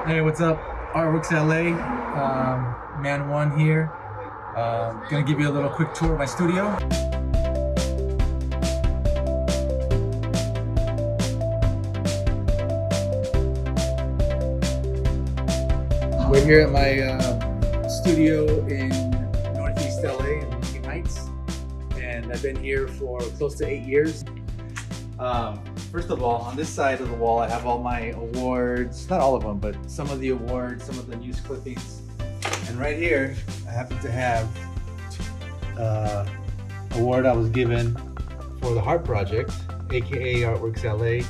Hey, what's up? Artworks LA, man one here. Gonna give you a little quick tour of my studio. We're here at my studio in Northeast LA in Lincoln Heights, and I've been here for close to 8 years. First of all, on this side of the wall, I have all my awards, not all of them, but some of the awards, some of the news clippings. And right here, I happen to have award I was given for the Heart Project, aka Artworks LA,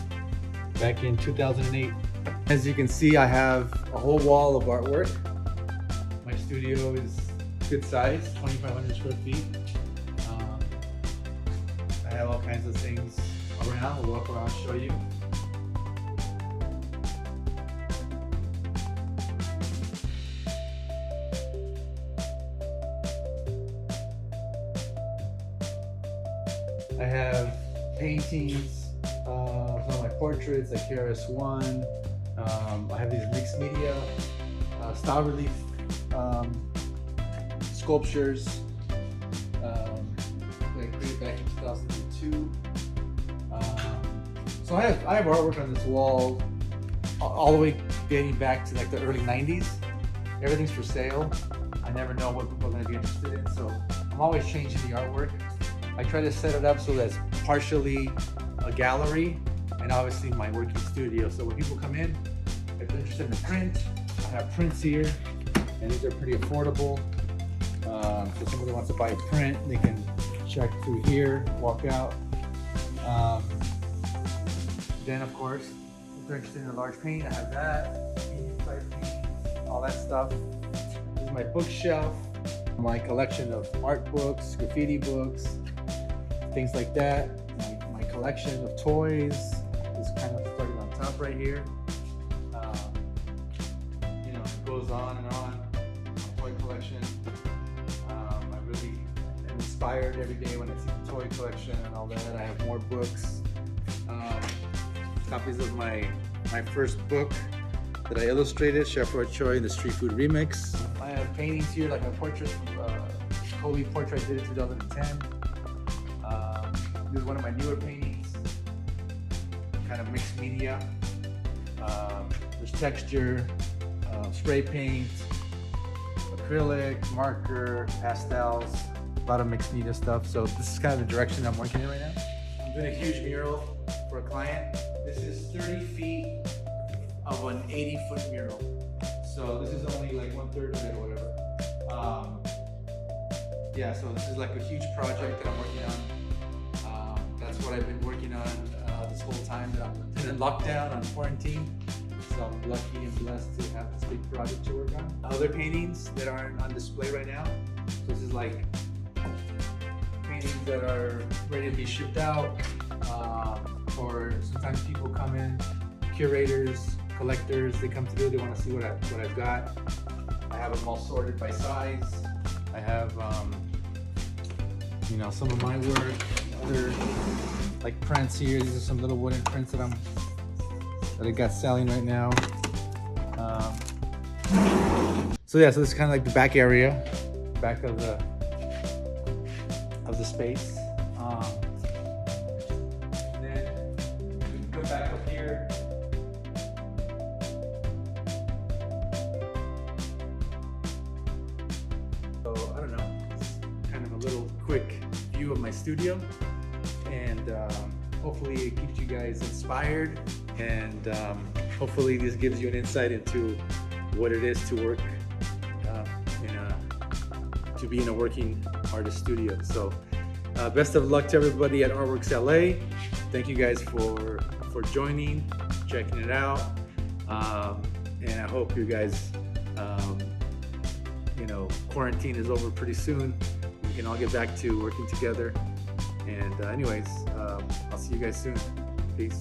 back in 2008. As you can see, I have a whole wall of artwork. My studio is good size, 2,500 square feet. I have all kinds of things around. We'll walk around and show you. I have paintings, some of my portraits like KRS-One. I have these mixed media, style relief sculptures that I created back in 2002. So I have artwork on this wall all the way dating back to like the early 90s. Everything's for sale. I never know what people are going to be interested in, so I'm always changing the artwork. I try to set it up so that's partially a gallery and obviously my working studio. So when people come in, if they're interested in the print, I have prints here, and these are pretty affordable. If somebody wants to buy a print, they can check through here, walk out. Then of course, if they're interested in a large paint, I have that, all that stuff. This is my bookshelf, my collection of art books, graffiti books, things like that. My collection of toys is kind of starting on top right here. It goes on and on. My toy collection. I really am inspired every day when I see the toy collection and all that. I have more books. Copies of my first book that I illustrated, Chef Roy Choi in the Street Food Remix. I have paintings here, like my portrait, Kobe portrait I did in 2010. This is one of my newer paintings, kind of mixed media. There's texture, spray paint, acrylic, marker, pastels, a lot of mixed media stuff. So this is kind of the direction I'm working in right now. I'm doing a huge mural for a client. This is 30 feet of an 80-foot mural. So this is only like 1/3 of it or whatever. Yeah, so this is like a huge project that I'm working on. That's what I've been working on this whole time that I've been in lockdown, on quarantine. So I'm lucky and blessed to have this big project to work on. Other paintings that aren't on display right now. So this is like paintings that are ready to be shipped out. Or sometimes people come in, curators, collectors, they come through, they want to see what I've got. I have them all sorted by size. I have some of my work, other like prints here. These are some little wooden prints that I got selling right now. So this is kind of like the back area, back of the space. And then we can go back up here. So I don't know, it's kind of a little quick view of my studio, and hopefully it keeps you guys inspired, and hopefully this gives you an insight into what it is to work to be in a working artist studio. So best of luck to everybody at Artworks LA. Thank you guys for joining, checking it out, and I hope you guys quarantine is over pretty soon. We can all get back to working together. And anyways, I'll see you guys soon. Peace.